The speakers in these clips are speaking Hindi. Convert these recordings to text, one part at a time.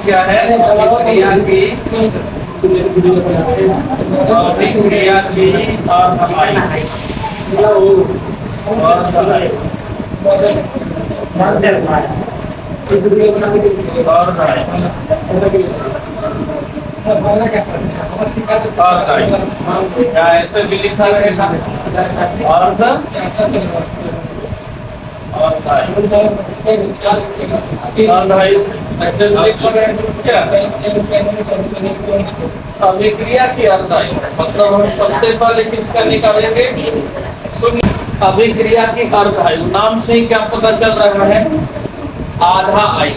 क्या है? अभिक्रिया की अर्धआयु। क्या ऐसे भी लिखा रहेगा? अर्ध अर्धायु ऐसे लिख रहे हैं क्या? अभिक्रिया की अर्धायु मतलब हम सबसे पहले किसका निकालेंगे? शून्य। अभिक्रिया की अर्धायु नाम से ही क्या पता चल रहा है? आधा आयु।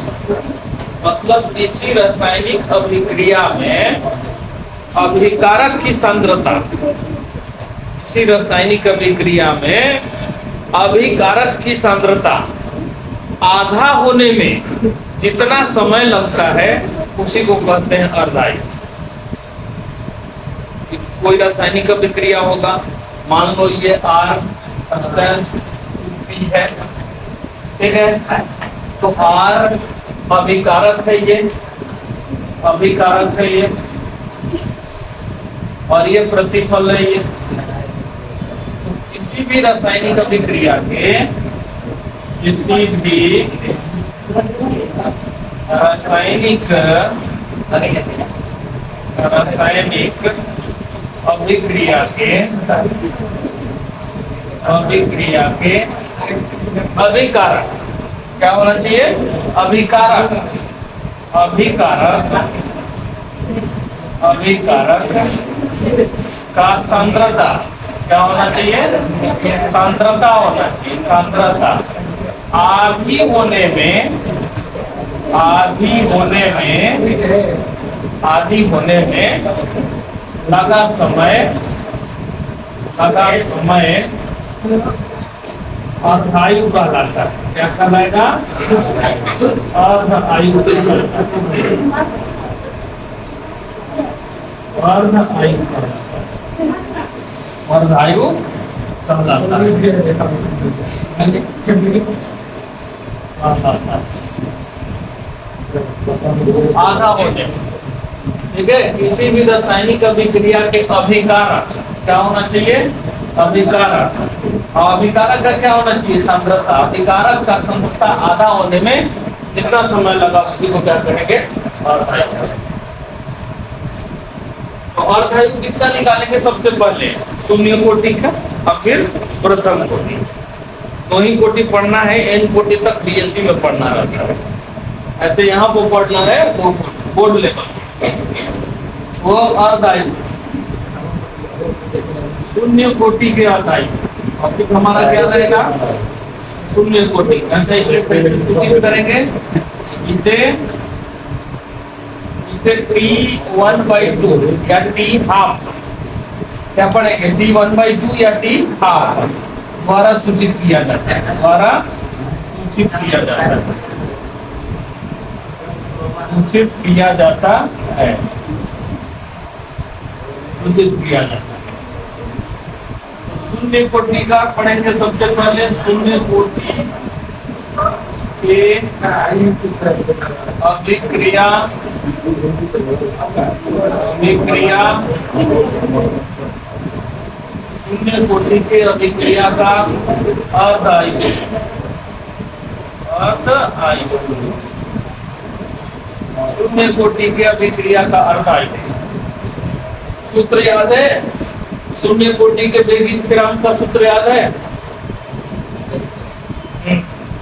मतलब किसी रासायनिक अभिक्रिया में अभिकारक की सांद्रता, किसी रासायनिक अभिक्रिया में अभिकारक की सांद्रता आधा होने में जितना समय लगता है उसी को कहते हैं अर्धायु। कोई रासायनिक अभिक्रिया होगा, मान लो ये R P है, ठीक है, तो R अभिकारक है, ये अभिकारक है ये, और ये प्रतिफल है ये। तो किसी भी रासायनिक अभिक्रिया के किसी भी रासायनिक अभिक्रिया के अभिकारक क्या होना चाहिए? अभिकारक का सांद्रता क्या होना चाहिए? सांद्रता होना चाहिए। सांद्रता आधी होने में लगा समय अर्धायु कहलाता है। क्या कहलाएगा? अर्धायु कहलाता आधा होने, ठीक है। किसी भी रासायनिक अभिक्रिया के अभिकारक क्या होना चाहिए? अभिकारक। और अभिकारक का क्या होना चाहिए? सांद्रता। अभिकारक का सांद्रता आधा होने में जितना समय लगा उसी को क्या कहेंगे? अर्धायु। तो अर्धायु किसका निकालेंगे? सबसे पहले शून्य कोटि का और फिर प्रथम कोटि। दो ही कोटि पढ़ना है, एन कोटि तक बीएससी में पढ़ना रहता है। ऐसे यहाँ पर पढ़ना है तो बोर्ड लेवल वो अर्धायु शून्य कोटि के अर्धायु। और फिर हमारा क्या रहेगा? शून्य कोटि। अच्छा इसे कैसे सूचित करेंगे? इसे T1/2 या T हाफ क्या पढ़ेंगे? T1/2 या T हाफ द्वारा सूचित किया जाता है। शून्य कोटि का पढ़ेंगे सबसे पहले। शून्य कोटि के अभिक्रिया शून्य कोटि के अभिक्रिया का अर्धायु शून्य कोटि के अभिक्रिया का अर्धायु। सूत्र याद है? शून्य कोटि के वेग स्थिरांक का सूत्र याद है?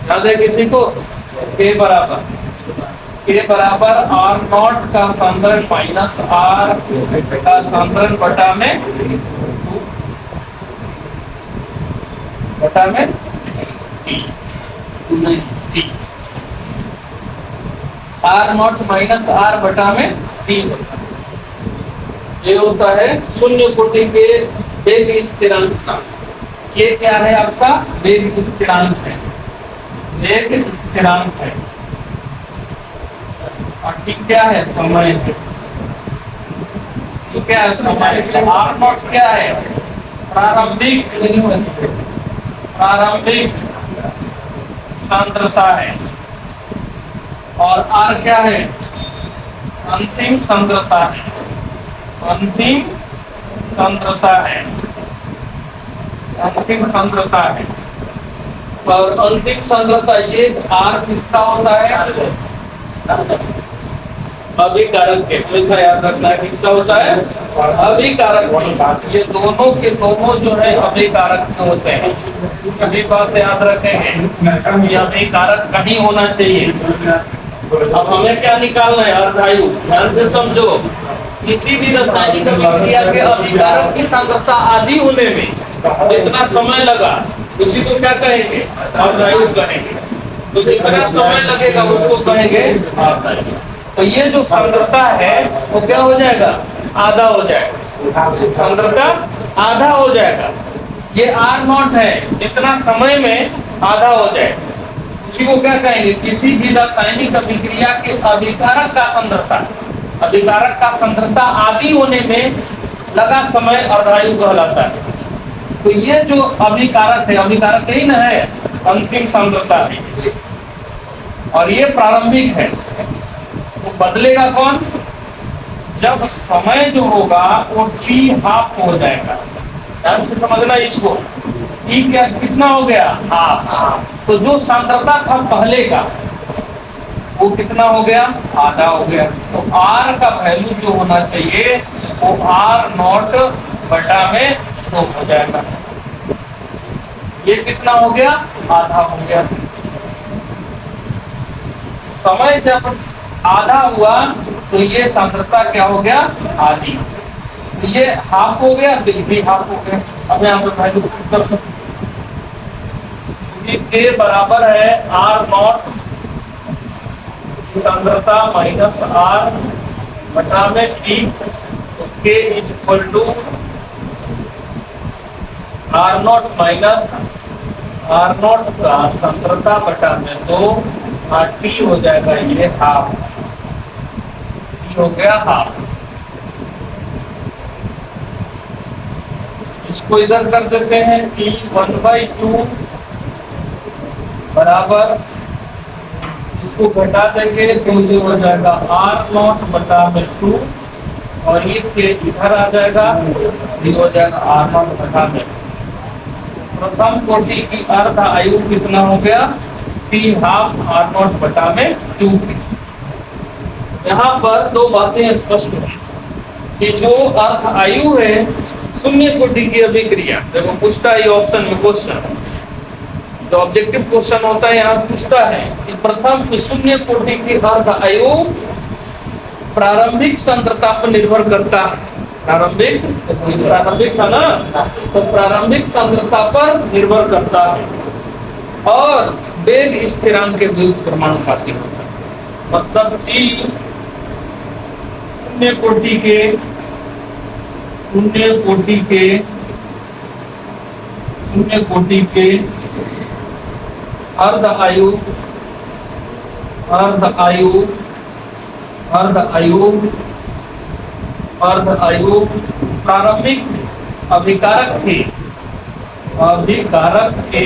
याद है किसी को? K बराबर R0 का सांद्रण माइनस R का सांद्रण बटा में R0 माइनस R बटा में T। ये होता है शून्य कोटि के वेग स्थिरांक का। ये क्या है? आपका वेग स्थिरांक है। और T क्या है? समय। क्या है? समय। R0 क्या है? प्रारंभिक सांद्रता है। और R क्या है? अंतिम सांद्रता है, अंतिम सांद्रता है, अंतिम सांद्रता है। और अंतिम सांद्रता ये R किसका होता है? अभिकारक के, हमेशा याद रखना है किसका होता है? अभिकारक। ये दोनों के दोनों जो है अभिकारक के होते हैं। अभी बात याद रखेंगे, ये अभिकारक का ही होना चाहिए। अब हमें क्या निकालना है? अर्धायु। ध्यान से समझो, किसी भी रासायनिक अभिक्रिया के अभिकारक की सांद्रता आधी होने में जितना समय लगा उसी को क्या कहेंगे? अर्धायु कहेंगे। तो जितना समय लगेगा उसको कहेंगे अर्धायु। तो ये जो सांद्रता है वो क्या हो जाएगा? आधा हो जाएगा, सांद्रता आधा हो जाएगा। ये R0 है, जितना समय में आधा हो जाएगा उसी को क्या कहेंगे? किसी भी रासायनिक अभिक्रिया के अभिकारक का सांद्रता, अभिकारक का सांद्रता आधी होने में लगा समय अर्धायु कहलाता है। तो ये जो अभिकारक है, अभिकारक यही ना है, अंतिम सांद्रता है, और ये प्रारंभिक है। तो बदलेगा कौन? जब समय जो होगा वो T½ हो जाएगा। ध्यान से समझना इसको। T क्या कितना हो गया? ½ तो जो सांद्रता था पहले का वो कितना हो गया? आधा हो गया। तो R का वैल्यू जो होना चाहिए वो R0 बटा में 2 हो जाएगा। ये कितना हो गया? आधा हो गया। समय जब आधा हुआ तो ये सांद्रता क्या हो गया? आधी। तो ये ½ हो गया, तो ये भी ½ हो गया। अब यहाँ पर वैल्यू कर सकते, K बराबर है R0 सांद्रता माइनस R बटा में T। तो K is equal to R0 minus R0 का सांद्रता बटा में 2 और T हो जाएगा ये ½ हो गया ½। इसको इधर कर देते हैं। T 1/2 बराबर, इसको घटा देंगे तो ये हो जाएगा R0 बटा में 2 और ये के इधर आ जाएगा, ये हो जाएगा R0 बटा में। प्रथम कोटि की अर्ध आयु कितना हो गया? T½ R0 बटा में 2। यहाँ पर दो बातें स्पष्ट है कि जो अर्ध आयु है शून्य कोटि की अभिक्रिया, देखो पूछता है ऑप्शन में क्वेश्चन, जो ऑब्जेक्टिव क्वेश्चन होता है यहाँ पूछता है कि प्रथम शून्य कोटि की अर्ध आयु प्रारंभिक सांद्रता पर निर्भर करता है। प्रारंभिक था ना, तो प्रारंभिक सांद्रता पर निर्भर करता है और वेग स्थिरांक के विरुद्ध समानुपाती होता है। मतलब T शून्य कोटि के अर्ध आयु प्रारंभिक अभिकारक के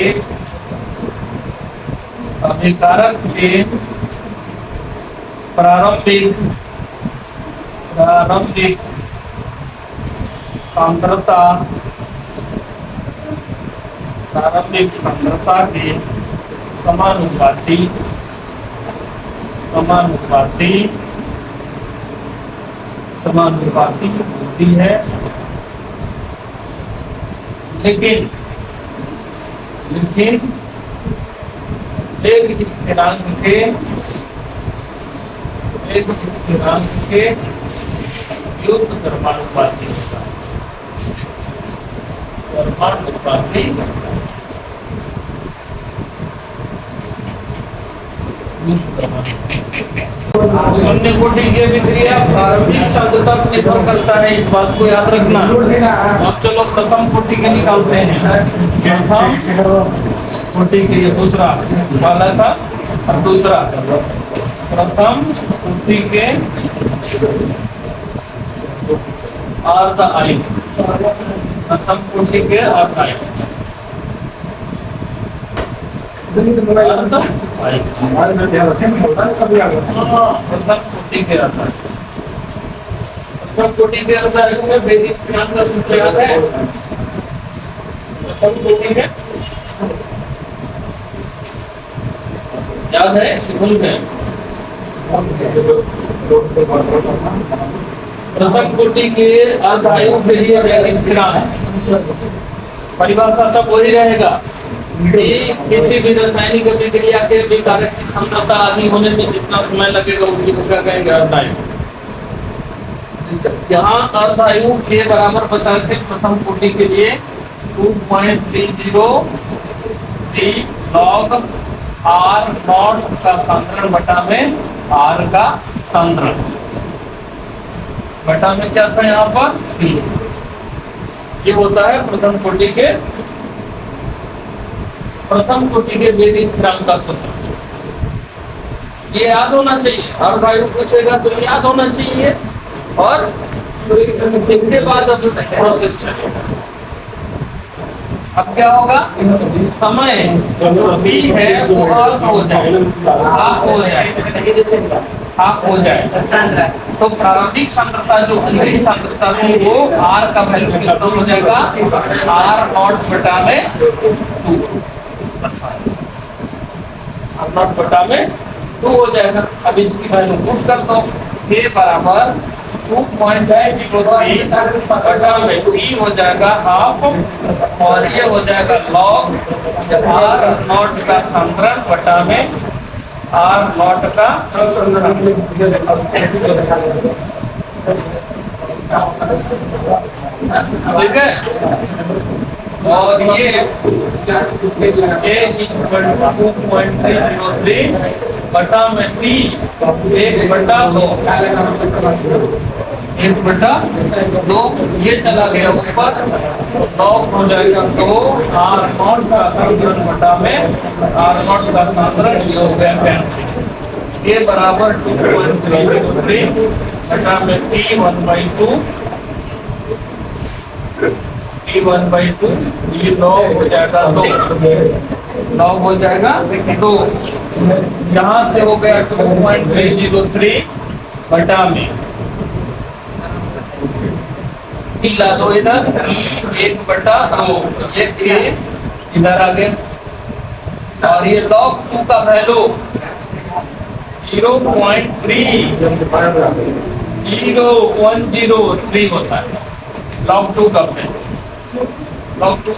प्रारंभिक सांद्रता के समानुपाती होती है, लेकिन वेग स्थिरांक के विरुद्ध धर्मानुपाती होता है। शून्य कोटि की अभिक्रिया प्रारंभिक सांद्रता पर निर्भर करता है, इस बात को याद रखना। अब चलो प्रथम कोटि के निकालते हैं। प्रथम कोटि के लिए दूसरा वाला था और दूसरा प्रथम कोटि के अर्ध आयु, प्रथम कोटि के अर्ध आयु प्रथम कोटि के अर्ध आयु प्रथम कोटि के अर्धायु में वेदी स्थिरांक का सूत्र याद है? प्रथम कोटि में याद है कि भूल गए? प्रथम कोटि के अर्धायु के लिए वेदी स्थिरांक परिभाषा सब वही रहेगा कि किसी भी रासायनिक अभिक्रिया के विकारक की सांद्रता आदि होने में जितना समय लगेगा उसी को क्या कहेंगे? अर्धायु। यहाँ अर्धायु के बराबर बताते प्रथम कोटि के लिए 2.303 log r नॉट का सांद्रण बटा में r का सांद्रण बटा में क्या था यहाँ पर? ये होता है प्रथम कोटि के वेदी स्थिरांक का सूत्र। ये याद होना चाहिए, अर्धायु पूछेगा तो याद होना चाहिए। और इसके बाद अब प्रोसेस चलेगा। अब क्या होगा? समय जो भी है वो हाफ हो जाए। तो प्रारंभिक सांद्रता जो अंतिम सांद्रता थी वो r का वैल्यू कितना हो जाएगा? r नॉट बटा में 2 r नॉट बटा में 2 हो जाएगा। अब इसकी वैल्यू पुट कर दो। k बराबर 2.03 बटा में t हो जाएगा हाफ और ये हो जाएगा लॉग r नॉट का सांद्रण बटा में r नॉट का ठीक है। और ये 2.303 बटा में t 1/2 ये चला गया ऊपर लॉग हो जाएगा। तो r नॉट का सांद्रण बटा में r नॉट का सांद्रण ये हो गया 85। ये बराबर 2.303 बटा में t 1/2 ये लॉग हो जाएगा 2 लॉग हो जाएगा 2। यहाँ से हो गया 2.303 बटा में ला दो इधर 1/2 ये इधर आ गया। और ये लॉग 2 का वैल्यू 0.30103 होता है। लॉग 2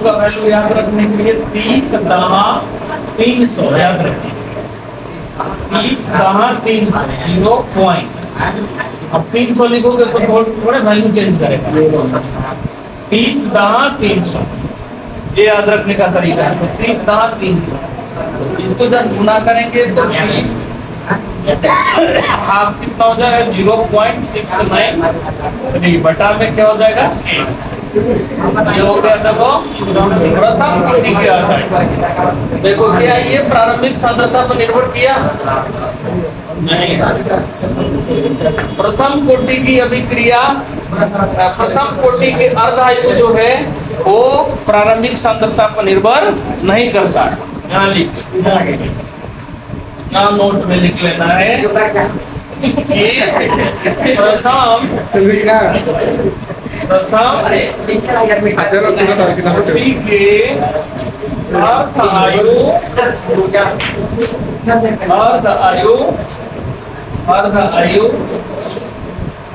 का वैल्यू याद रखने के लिए 30/300 याद रखिए। 30/300 0. अब 300 लिखोगे तो थोड़े वैल्यू चेंज करेगा। 30/300 ये याद रखने का तरीका है। तो 30/300 इसको जब गुना करेंगे तो हाफ कितना हो जाएगा? 0.693 बटा में क्या हो जाएगा? ये हो गया। देखो प्रथम कोटि के अर्धायु। देखो क्या ये प्रारंभिक सांद्रता पर निर्भर किया? नहीं। प्रथम कोटि की अभिक्रिया प्रथम कोटि के अर्धायु जो है वो प्रारंभिक सांद्रता पर निर्भर नहीं करता। यहाँ नोट में लिख लेना है प्रथम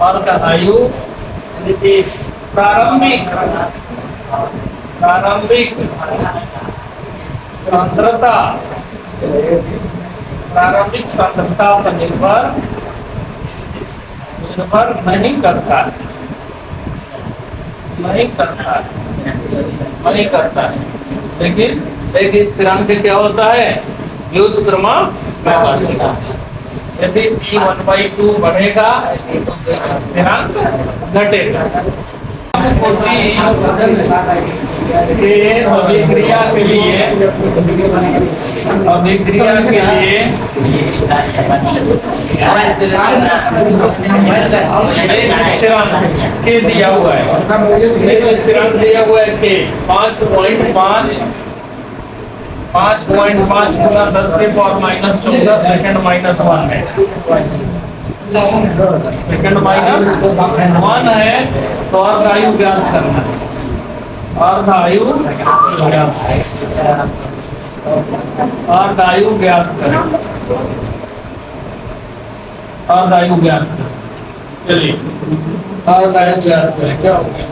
अर्धायु प्रारंभिक सांद्रता पर निर्भर नहीं करता। लेकिन स्थिरांक क्या होता है? व्युत्क्रमानुपातिक। यदि p 1/2 बढ़ेगा तो स्थिरांक घटेगा। अभिक्रिया के लिए के दिया हुआ है। स्थिरांक दिया हुआ है के 5.5 गुना 10⁻⁻14 सेकंड -1 है। सेकंड माइनस 1 है तो अर्धायु ज्ञात करना है। अर्धायु ज्ञात करें। अर्धायु ज्ञात करें। चलिए अर्धायु ज्ञात करें। क्या हो गया?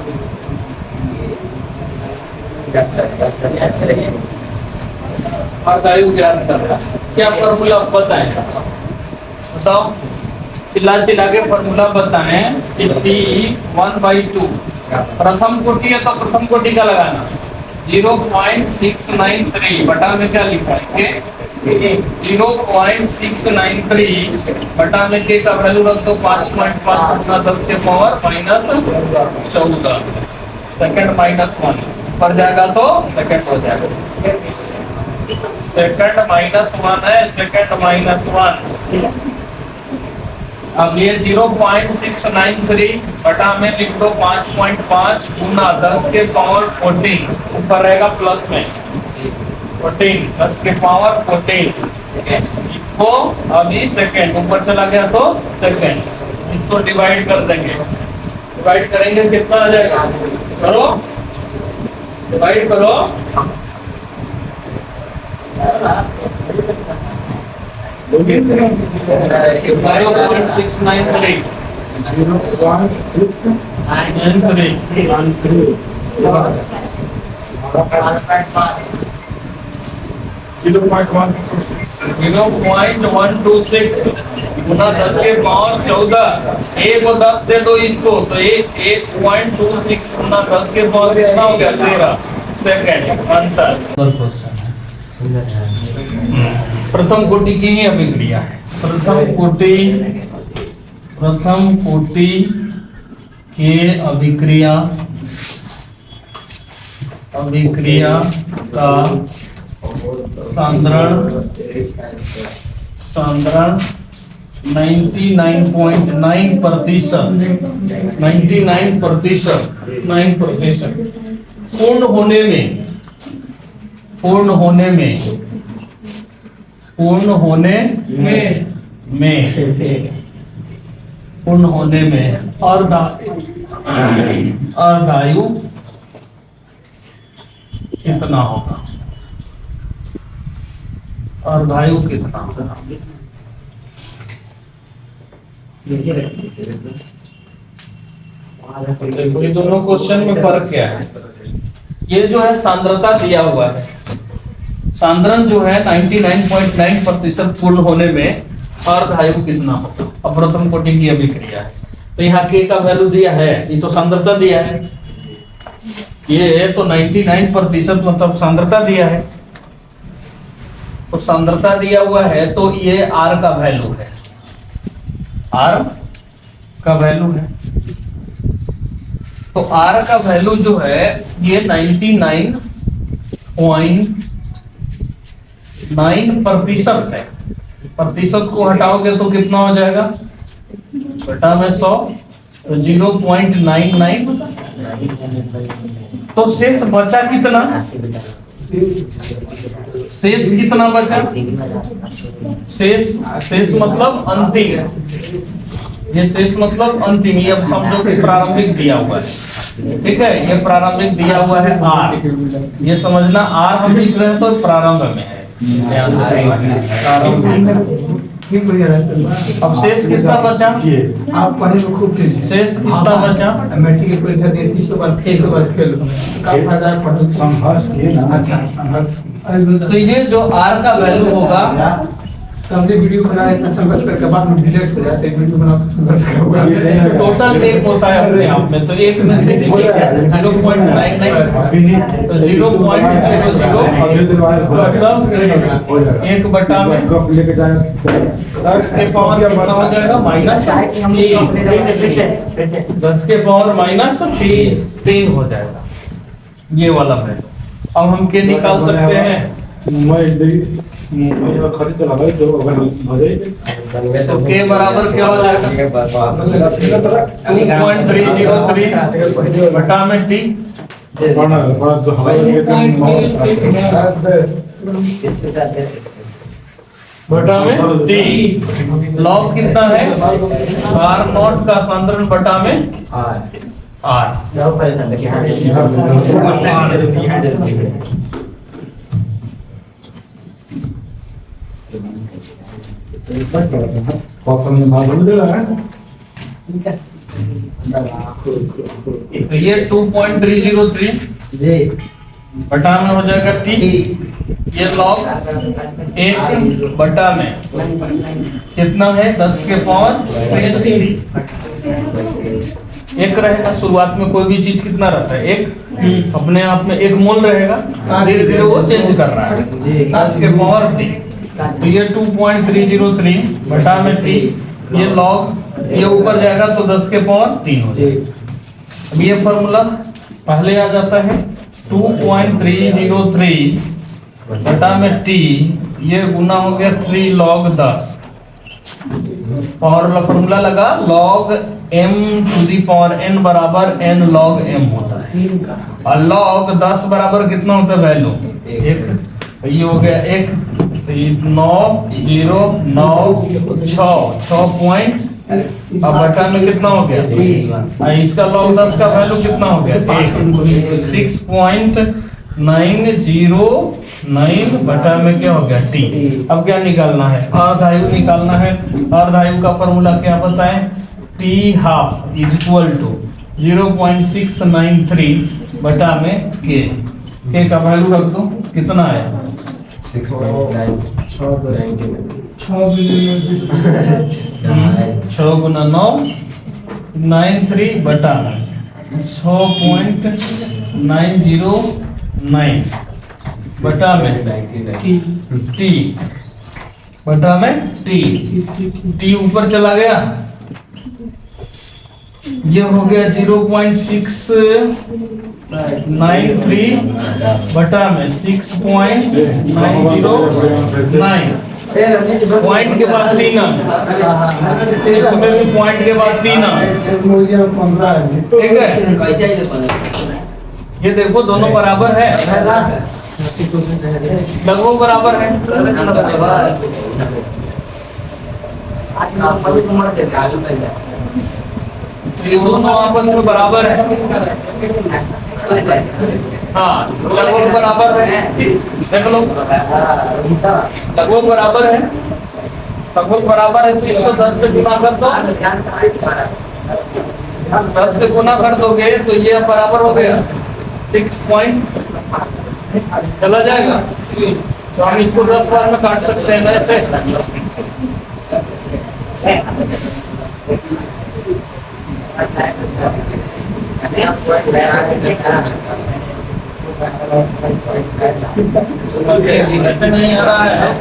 अर्धायु ज्ञात करना क्या फॉर्मूला बताएं? बताओ, चिल्ला के फॉर्मूला बताएं कि T1/2 प्रथम कोटि है तो प्रथम कोटि का लगाना 0.693 बटा में क्या लिखा है? 0.693 बटा में के का वैल्यू रख दो 5.5 गुना 10 के पावर -14 सेकंड -1 पर जाएगा तो सेकंड हो जाएगा। सेकंड -1 है, सेकंड -1। अब ये 0.693 बटा में लिख दो 5.5 गुना 10 के पावर 14 ऊपर रहेगा प्लस में 14 10 के पावर 14 इसको अभी सेकंड ऊपर चला गया तो सेकंड इसको डिवाइड कर देंगे। डिवाइड करेंगे कितना आ जाएगा? करो डिवाइड करो 0.693 0.126 गुना 10 के पावर 14 एक और 10 दे दो इसको तो 1.26 गुना 10 के पावर कितना हो गया? 13 सेकंड आंसर। प्रथम कोटि की ही अभिक्रिया है। प्रथम कोटि के अभिक्रिया का सांद्रण 99.9% 9% पूर्ण होने में अर्धायु कितना होगा? अर्धायु कितना होगा? ये दोनों क्वेश्चन में फर्क क्या है? ये जो है सांद्रता दिया हुआ है, सांद्रण जो है 99.9% पूर्ण होने में अर्धायु कितना होगा? अब प्रथम कोटि की अभिक्रिया है तो यहाँ के का वैल्यू दिया है, ये तो सांद्रता दिया है, ये तो 99% मतलब सांद्रता दिया है। तो सांद्रता दिया हुआ है तो ये R का वैल्यू है, R का वैल्यू है। तो R का वैल्यू जो है ये 99.9% है। प्रतिशत को हटाओगे तो कितना हो जाएगा? बटा में 100 तो 0.99 तो शेष बचा कितना? शेष कितना बचा? शेष मतलब अंतिम, ये शेष मतलब अंतिम। ये अब समझो कि प्रारंभिक दिया हुआ है, ठीक है, ये प्रारंभिक दिया हुआ है R, ये समझना R हम लिख रहे हैं तो प्रारंभ में है। अब शेष कितना बचा? आप पढ़े तो खूब शेष कितना बचा? मैट्रिक की परीक्षा दे 30 बार फेल का फायदा पढ़ो संघर्ष के ना। अच्छा संघर्ष तो ये जो R का वैल्यू होगा, सबने वीडियो बना इतना संघर्ष करके बाद में डिलीट हो जाते हैं, वीडियो बनाओ तो संघर्ष होगा। टोटल एक होता है अपने आप में, तो एक में से 0.99 तो 0.00 एक बटा में 10 के पावर कितना हो जाएगा? -10 के पावर -3 हो जाएगा ये वाला वैल्यू। अब हम के निकाल सकते हैं, तो के बराबर क्या हो जाएगा? 2.303 बटा में T बटा में टी। लॉग कितना है आर नॉट का सांद्रण बटा में आर। ये 2.303 बटा में हो जाएगा टी। ये लॉग 1 बटा में कितना है 10 के पावर 1 रहेगा। शुरुआत में कोई भी चीज कितना रहता है 1, अपने आप में 1 मोल रहेगा, धीरे धीरे वो चेंज कर रहा है 10 के पावर 3। तो ये 2.303 बटा में टी, ये लॉग ये ऊपर जाएगा तो 10 के पावर 3 हो जाएगा। अब ये फॉर्मूला पहले आ जाता है 2.303 बटा में टी, ये गुना हो गया 3 log 10 और फॉर्मूला लगा log m to the power n बराबर n log m होता है। और log 10 बराबर कितना होता है वैल्यू 1, ये हो गया 1, 909 पॉइंट। अब बटा में कितना हो गया इसका log 10 का वैल्यू कितना हो गया 6.909 बटा में क्या हो गया टी। अब क्या निकालना है अर्धायु निकालना है। अर्धायु का फॉर्मूला क्या बताएं T half is equal to 0.693 बटा में के का वैल्यू रख दो कितना है 6 गुना 9 93 बटा 6.909 बटा में टी बटा में टी ऊपर चला गया, ये हो गया 0.693 बटा में 6.909। पॉइंट के बाद 3 इसमें भी पॉइंट के बाद 3, ठीक है। ये देखो दोनों बराबर है, लगभग बराबर है। ये दोनों आपस में बराबर है, हाँ लगभग बराबर है। देख लो लगभग बराबर है, लगभग बराबर है। तो इसको 10 से गुना कर दो, 10 से गुना कर दोगे तो ये बराबर हो गया 6 पॉइंट चला जाएगा। तो हम इसको 10 बार में काट सकते हैं ना ऐसे। ऐसे नहीं आ रहा है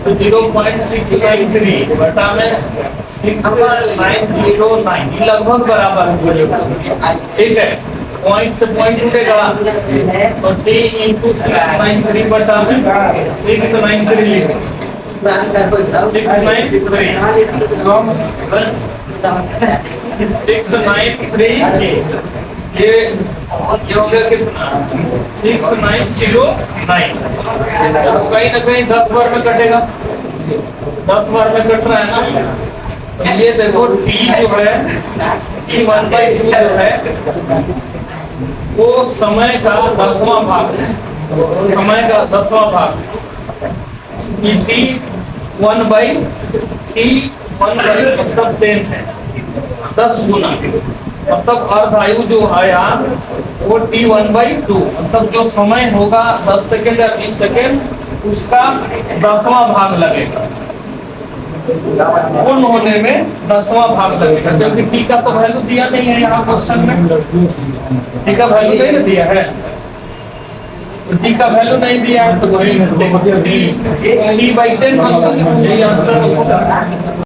तो 0.693 बटा में 6909 लगभग बराबर है, ठीक है। पॉइंट से पॉइंट उठेगा तो t इंटू 693 बटा में 693 लिखो 693 ये हो गया कितना 6909। कहीं ना कहीं 10 बार में कटेगा, 10 बार में कट रहा है ना। तो ये देखो t जो है t1/2 जो है वो समय का 10वां भाग है, समय का 10वां भाग। मतलब 10 है 10 गुना, मतलब अर्धायु जो आया वो t1/2 मतलब जो समय होगा 10 सेकेंड या 20 सेकेंड उसका 10वां भाग लगेगा, पूर्ण होने में 10वां भाग लगेगा। क्योंकि टी का तो वैल्यू दिया नहीं है यहाँ क्वेश्चन में, टी का वैल्यू नहीं ना दिया है, टी का वैल्यू नहीं दिया है तो वही t/10 फंक्शन आंसर